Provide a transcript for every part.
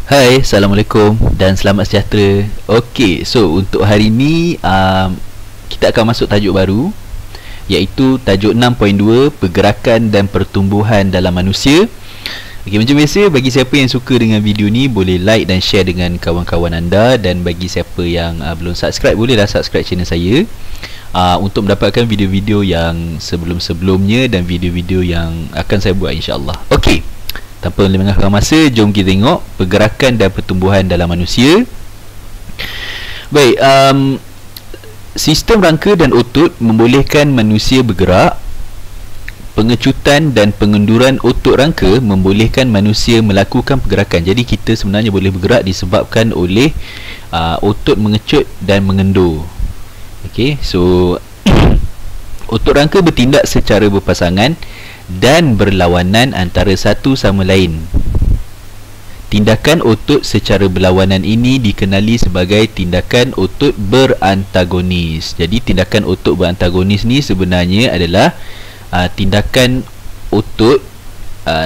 Hai, Assalamualaikum dan selamat sejahtera. Okey, so untuk hari ini kita akan masuk tajuk baru, iaitu tajuk 6.2, pergerakan dan pertumbuhan dalam manusia. Okey, macam biasa, bagi siapa yang suka dengan video ni, boleh like dan share dengan kawan-kawan anda. Dan bagi siapa yang belum subscribe, bolehlah subscribe channel saya untuk mendapatkan video-video yang sebelum-sebelumnya dan video-video yang akan saya buat, insyaAllah. Okey, tanpa melengahkan masa, jom kita tengok pergerakan dan pertumbuhan dalam manusia. Baik, sistem rangka dan otot membolehkan manusia bergerak. Pengecutan dan pengenduran otot rangka membolehkan manusia melakukan pergerakan. Jadi kita sebenarnya boleh bergerak disebabkan oleh otot mengecut dan mengendur. Okey, so otot rangka bertindak secara berpasangan dan berlawanan antara satu sama lain. Tindakan otot secara berlawanan ini dikenali sebagai tindakan otot berantagonis. Jadi tindakan otot berantagonis ni sebenarnya adalah tindakan otot,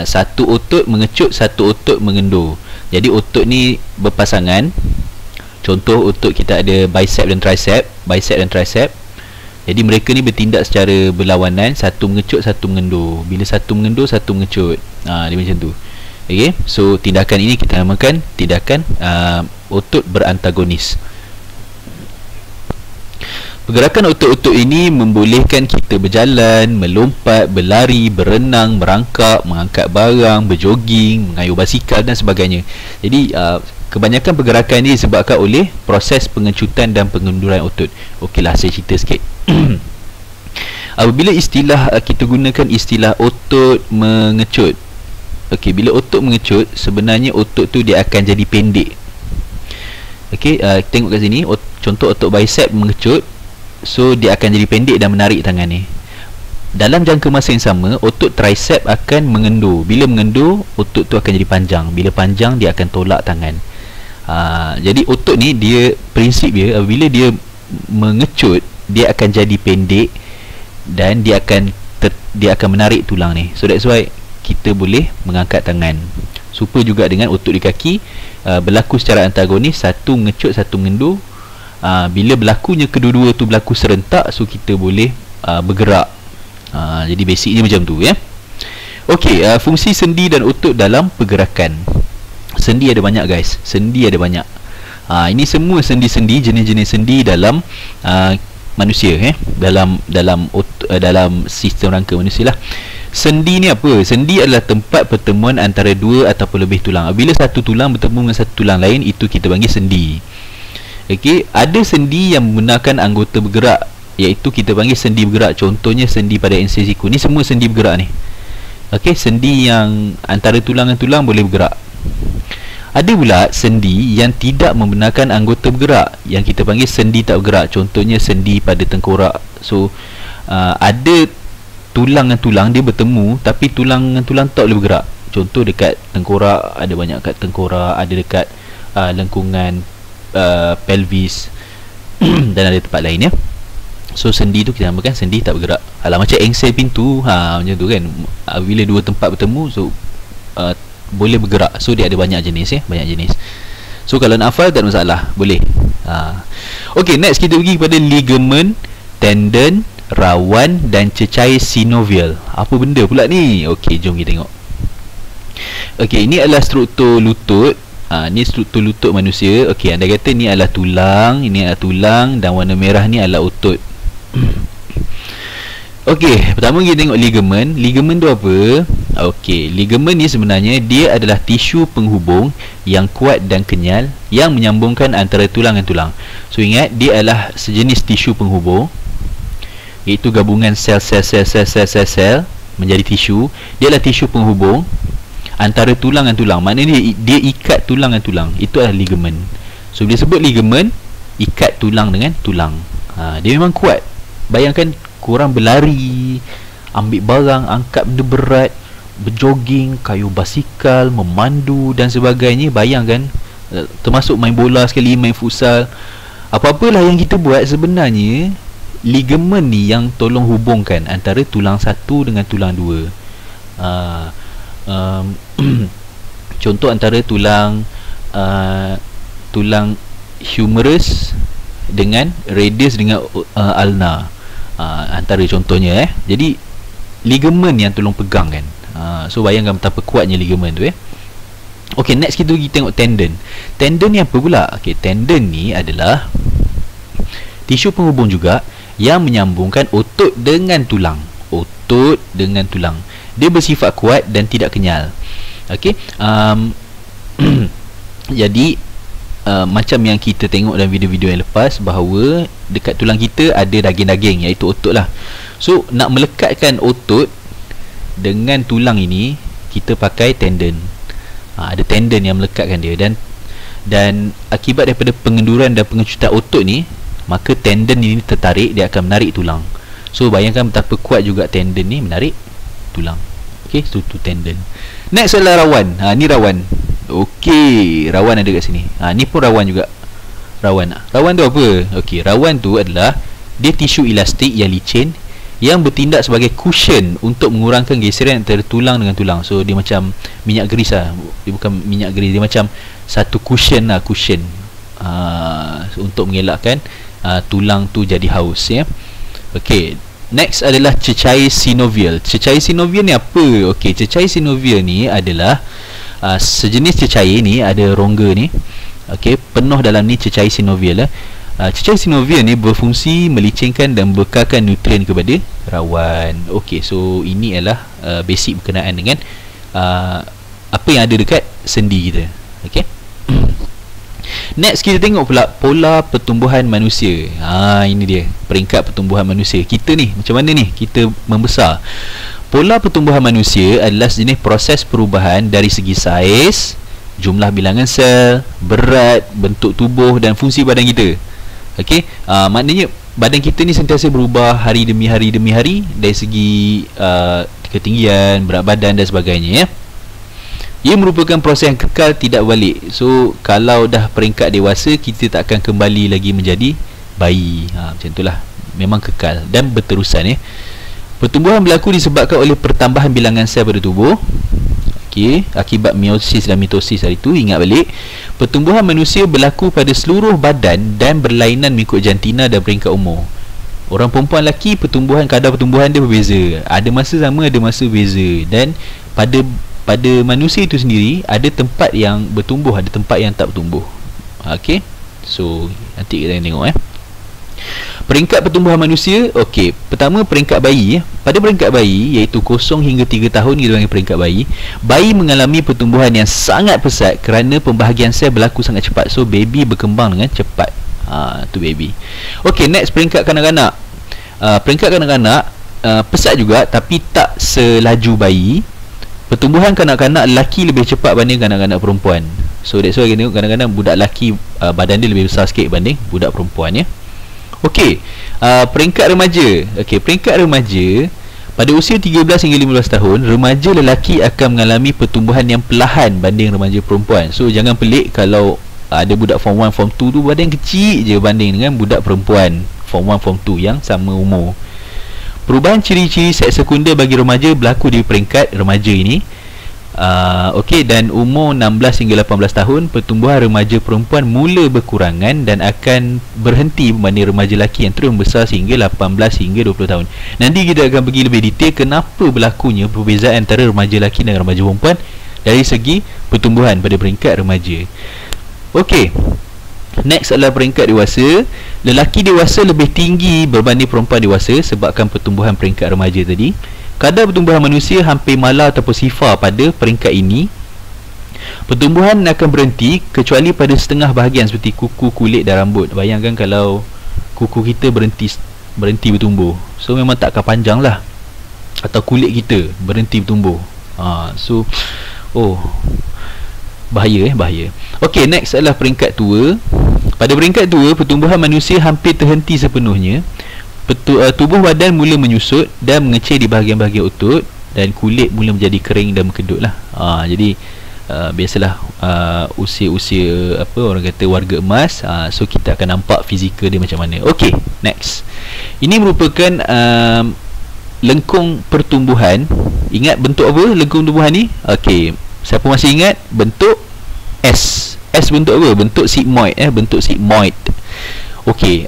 satu otot mengecut, satu otot mengendur. Jadi otot ni berpasangan. Contoh otot kita ada bicep dan tricep. Jadi mereka ni bertindak secara berlawanan, satu mengecut, satu mengendur. Bila satu mengendur, satu mengecut. Dia macam tu. Okey, so tindakan ini kita namakan tindakan otot berantagonis. Pergerakan otot-otot ini membolehkan kita berjalan, melompat, berlari, berenang, merangkak, mengangkat barang, berjoging, mengayuh basikal dan sebagainya. Jadi kebanyakan pergerakan ini disebabkan oleh proses pengecutan dan pengenduran otot. Okeylah, saya cerita sikit. Apabila kita gunakan istilah otot mengecut. Okey, bila otot mengecut, sebenarnya otot tu dia akan jadi pendek. Okey, tengok kat sini, contoh otot bicep mengecut. So dia akan jadi pendek dan menarik tangan ni. Dalam jangka masa yang sama, otot tricep akan mengendur. Bila mengendur, otot tu akan jadi panjang. Bila panjang, dia akan tolak tangan. Jadi otot ni, dia prinsip dia, apabila dia mengecut, dia akan jadi pendek dan dia akan menarik tulang ni. So that's why kita boleh mengangkat tangan. Serupa juga dengan otot di kaki, berlaku secara antagonis, satu mengecut, satu mengendur. Bila berlakunya kedua-dua tu berlaku serentak, so kita boleh bergerak. Jadi basicnya macam tu, ya. Okey, fungsi sendi dan otot dalam pergerakan. Sendi ada banyak, guys. Sendi ada banyak. Ini semua sendi-sendi, jenis-jenis sendi dalam manusia, dalam sistem rangka manusia lah. Sendi ni apa? Sendi adalah tempat pertemuan antara dua ataupun lebih tulang. Bila satu tulang bertemu dengan satu tulang lain, itu kita panggil sendi. Okey, ada sendi yang menggunakan anggota bergerak, iaitu kita panggil sendi bergerak. Contohnya sendi pada NC siku. Ni semua sendi bergerak ni. Okey, sendi yang antara tulang dan tulang boleh bergerak. Ada pula sendi yang tidak menggunakan anggota bergerak, yang kita panggil sendi tak bergerak. Contohnya sendi pada tengkorak. So ada tulang dengan tulang dia bertemu, tapi tulang dengan tulang tak boleh bergerak. Contoh dekat tengkorak, ada banyak kat tengkorak, ada dekat lengkungan pelvis dan ada tempat lain, ya. So sendi tu kita namakan sendi tak bergerak. Macam engsel pintu, macam tu kan. Bila dua tempat bertemu, so boleh bergerak. So dia ada banyak jenis, ya, banyak jenis. So kalau nak hafal tak ada masalah, boleh. Okey, next kita pergi kepada ligamen, tendon, rawan dan cecair sinovial. Apa benda pula ni? Okey, jom kita tengok. Okey, ini adalah struktur lutut. Ni struktur lutut manusia. Okey, anda kata ni adalah tulang, ini adalah tulang, dan warna merah ni adalah otot. Okey, pertama kita tengok ligamen. Ligamen tu apa? Okey, ligamen ni sebenarnya dia adalah tisu penghubung yang kuat dan kenyal yang menyambungkan antara tulang dan tulang. So ingat, dia adalah sejenis tisu penghubung, iaitu gabungan sel menjadi tisu. Dia adalah tisu penghubung antara tulang dan tulang. Maknanya dia ikat tulang dengan tulang. Itu adalah ligamen. So bila sebut ligamen, ikat tulang dengan tulang. Dia memang kuat. Bayangkan korang berlari, ambil barang, angkat benda berat, berjoging, kayuh basikal, memandu dan sebagainya. Bayangkan, termasuk main bola sekali, main futsal, apa-apalah yang kita buat, sebenarnya ligamen ni yang tolong hubungkan antara tulang satu dengan tulang dua. Contoh antara tulang tulang humerus dengan radius dengan ulna, antara contohnya. Jadi ligamen yang tolong pegang kan. So bayangkan betapa kuatnya ligamen tu. Okay, next kita pergi tengok tendon. Tendon ni apa pula? Okay, tendon ni adalah tisu penghubung juga yang menyambungkan otot dengan tulang. Otot dengan tulang. Dia bersifat kuat dan tidak kenyal. Okay, jadi macam yang kita tengok dalam video-video yang lepas, bahawa dekat tulang kita ada daging-daging, iaitu otot lah. So nak melekatkan otot dengan tulang ini, kita pakai tendon. Ada tendon yang melekatkan dia, dan akibat daripada pengenduran dan pengecutan otot ni, maka tendon ini tertarik, dia akan menarik tulang. So bayangkan betapa kuat juga tendon ni menarik tulang. Okay, so tu tendon. Next adalah rawan. Ni rawan. Okay, rawan ada kat sini. Ni pun rawan juga. Rawan tu apa? Okay, rawan tu adalah dia tisu elastik yang licin yang bertindak sebagai cushion untuk mengurangkan geseran antara tulang dengan tulang. So dia macam minyak grease lah. Dia bukan minyak grease, dia macam satu cushion lah, cushion untuk mengelakkan tulang tu jadi haus, ya. Okay, next adalah cecair synovial. Cecair synovial ni apa? Okay, cecair synovial ni adalah sejenis cecair ni, ada rongga ni. Okay, penuh dalam ni cecair synovial lah. Cecair synovial ni berfungsi melicinkan dan bekalkan nutrien kepada rawan. Okey, so ini adalah basic berkenaan dengan apa yang ada dekat sendi kita. Okey. Next kita tengok pula pola pertumbuhan manusia. Ini dia peringkat pertumbuhan manusia. Kita ni macam mana ni kita membesar? Pola pertumbuhan manusia adalah sejenis proses perubahan dari segi saiz, jumlah bilangan sel, berat, bentuk tubuh dan fungsi badan kita. Okey, maknanya badan kita ni sentiasa berubah hari demi hari dari segi ketinggian, berat badan dan sebagainya, ya. Ia merupakan proses yang kekal, tidak balik. So kalau dah peringkat dewasa, kita tak akan kembali lagi menjadi bayi. Macam itulah, memang kekal dan berterusan, ya. Pertumbuhan berlaku disebabkan oleh pertambahan bilangan sel pada tubuh. Akibat meiosis dan mitosis hari tu. Ingat balik, pertumbuhan manusia berlaku pada seluruh badan dan berlainan mengikut jantina dan peringkat umur. Orang perempuan lelaki, kadar pertumbuhan dia berbeza. Ada masa sama, ada masa berbeza. Dan pada manusia itu sendiri, ada tempat yang bertumbuh, ada tempat yang tak bertumbuh. Okay, so nanti kita tengok, peringkat pertumbuhan manusia. Okey, pertama peringkat bayi. Pada peringkat bayi, iaitu 0 hingga 3 tahun, kita panggil peringkat bayi. Bayi mengalami pertumbuhan yang sangat pesat kerana pembahagian sel berlaku sangat cepat. So baby berkembang dengan cepat. Tu baby. Okey, next peringkat kanak-kanak. Peringkat kanak-kanak pesat juga, tapi tak selaju bayi. Pertumbuhan kanak-kanak lelaki lebih cepat banding kanak-kanak perempuan. So that's why kita tengok kadang-kadang budak lelaki badan dia lebih besar sikit banding budak perempuan, ya. Okey, peringkat remaja. Okey, peringkat remaja, pada usia 13 hingga 15 tahun, remaja lelaki akan mengalami pertumbuhan yang perlahan banding remaja perempuan. So jangan pelik kalau ada budak form 1, form 2 tu badan kecil je banding dengan budak perempuan form 1, form 2 yang sama umur. Perubahan ciri-ciri seks sekunder bagi remaja berlaku di peringkat remaja ini. Okey, dan umur 16 hingga 18 tahun, pertumbuhan remaja perempuan mula berkurangan dan akan berhenti berbanding remaja lelaki yang terus membesar sehingga 18 hingga 20 tahun. Nanti kita akan pergi lebih detail kenapa berlakunya perbezaan antara remaja lelaki dan remaja perempuan dari segi pertumbuhan pada peringkat remaja. Okey, next adalah peringkat dewasa. Lelaki dewasa lebih tinggi berbanding perempuan dewasa sebabkan pertumbuhan peringkat remaja tadi. Kadar pertumbuhan manusia hampir mala ataupun sifar pada peringkat ini. Pertumbuhan akan berhenti kecuali pada setengah bahagian seperti kuku, kulit dan rambut. Bayangkan kalau kuku kita berhenti bertumbuh, so memang tak akan panjang lah. Atau kulit kita berhenti bertumbuh, so bahaya. Okey, next adalah peringkat tua. Pada peringkat tua, pertumbuhan manusia hampir terhenti sepenuhnya. Tubuh badan mula menyusut dan mengecil di bahagian-bahagian otot, dan kulit mula menjadi kering dan berkedut lah. Jadi biasalah usia-usia apa orang kata warga emas. So kita akan nampak fizikal dia macam mana. Okey, next. Ini merupakan lengkung pertumbuhan. Ingat bentuk apa lengkung pertumbuhan ni? Okey, siapa masih ingat bentuk S bentuk apa? Bentuk sigmoid, bentuk sigmoid. Okey,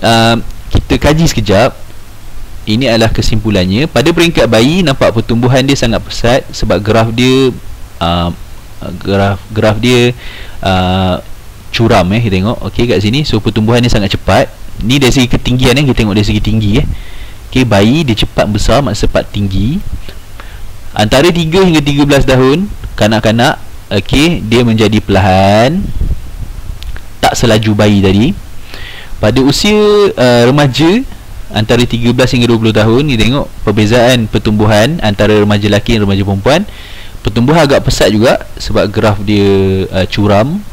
kita kaji sekejap. Ini adalah kesimpulannya. Pada peringkat bayi, nampak pertumbuhan dia sangat pesat sebab graf dia graf dia curam, kita tengok. Okey, kat sini. So pertumbuhan dia sangat cepat. Ni dari segi ketinggian, kita tengok dari segi tinggi. Okey, bayi dia cepat besar, maksud cepat tinggi. Antara 3 hingga 13 tahun kanak-kanak, okey, dia menjadi perlahan, tak selaju bayi tadi. Pada usia remaja, antara 13 hingga 20 tahun, kita tengok perbezaan pertumbuhan antara remaja lelaki dan remaja perempuan. Pertumbuhan agak pesat juga sebab graf dia curam.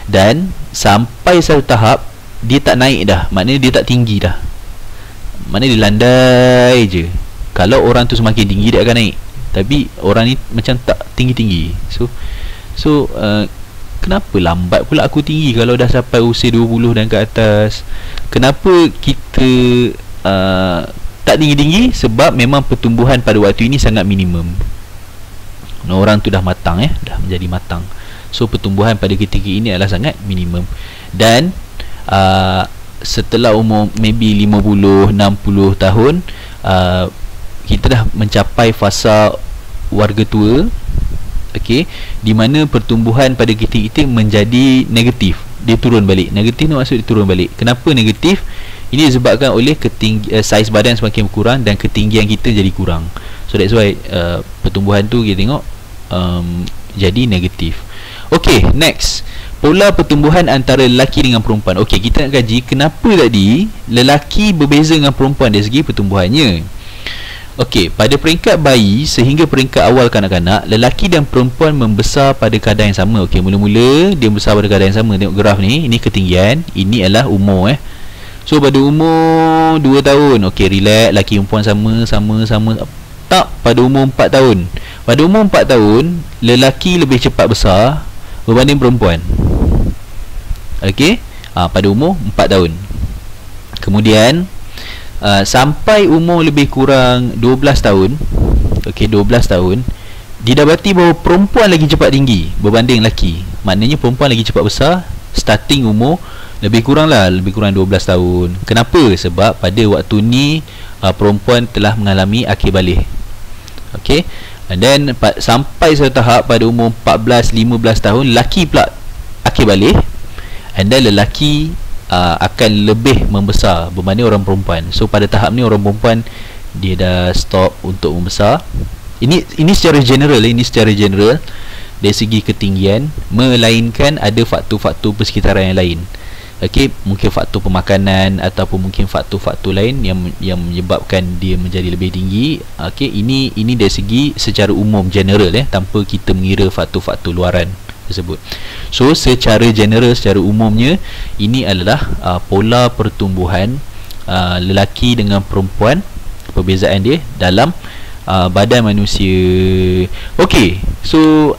Dan sampai satu tahap dia tak naik dah, maknanya dia tak tinggi dah, maknanya dia landai je. Kalau orang tu semakin tinggi, dia akan naik. Tapi orang ni macam tak tinggi-tinggi. So kenapa lambat pula aku tinggi kalau dah sampai usia 20 dan ke atas? Kenapa kita tak tinggi-tinggi? Sebab memang pertumbuhan pada waktu ini sangat minimum. Orang tu dah matang, dah menjadi matang. So pertumbuhan pada ketika ini adalah sangat minimum. Dan setelah umur maybe 50, 60 tahun, kita dah mencapai fasa warga tua. Okey, di mana pertumbuhan pada kita menjadi negatif. Dia turun balik. Negatif ni maksud dia turun balik. Kenapa negatif? Ini disebabkan oleh saiz badan semakin berkurang dan ketinggian kita jadi kurang. So that's why pertumbuhan tu kita tengok jadi negatif. Okey, next. Pola pertumbuhan antara lelaki dengan perempuan. Okey, kita nak kaji kenapa tadi lelaki berbeza dengan perempuan dari segi pertumbuhannya. Okey, pada peringkat bayi sehingga peringkat awal kanak-kanak, lelaki dan perempuan membesar pada kadar yang sama. Okey, mula-mula dia besar pada kadar yang sama. Tengok graf ni, ini ketinggian, ini adalah umur. So pada umur 2 tahun, okey, relax, lelaki perempuan sama. Tak, pada umur 4 tahun. Pada umur 4 tahun, lelaki lebih cepat besar berbanding perempuan. Okey, pada umur 4 tahun. Kemudian sampai umur lebih kurang 12 tahun, okey, 12 tahun, didapati bahawa perempuan lagi cepat tinggi berbanding lelaki. Maknanya perempuan lagi cepat besar starting umur lebih kurang 12 tahun. Kenapa? Sebab pada waktu ni perempuan telah mengalami akhir balik. Okey, dan sampai satu tahap pada umur 14-15 tahun, lelaki pula akhir balik, and then lelaki akan lebih membesar berbanding orang perempuan. So pada tahap ni orang perempuan dia dah stop untuk membesar. Ini secara general, dari segi ketinggian, melainkan ada faktor-faktor persekitaran yang lain. Okey, mungkin faktor pemakanan ataupun mungkin faktor-faktor lain yang menyebabkan dia menjadi lebih tinggi. Okey, ini dari segi secara umum general, tanpa kita mengira faktor-faktor luaran tersebut. So secara general, secara umumnya, ini adalah pola pertumbuhan lelaki dengan perempuan, perbezaan dia dalam badan manusia. Okey, so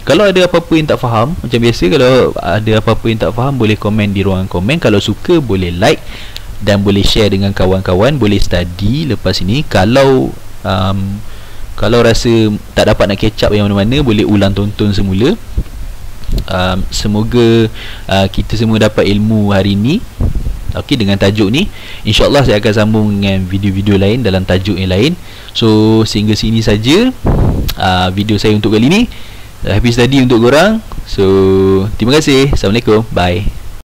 kalau ada apa-apa yang tak faham, macam biasa, kalau ada apa-apa yang tak faham, boleh komen di ruangan komen. Kalau suka, boleh like dan boleh share dengan kawan-kawan. Boleh study lepas ini. Kalau rasa tak dapat nak catch up yang mana-mana, boleh ulang tonton semula. Semoga kita semua dapat ilmu hari ini. Okey, dengan tajuk ni, InsyaAllah saya akan sambung dengan video-video lain dalam tajuk yang lain. So sehingga sini saja video saya untuk kali ni. Happy study untuk korang. So terima kasih. Assalamualaikum. Bye.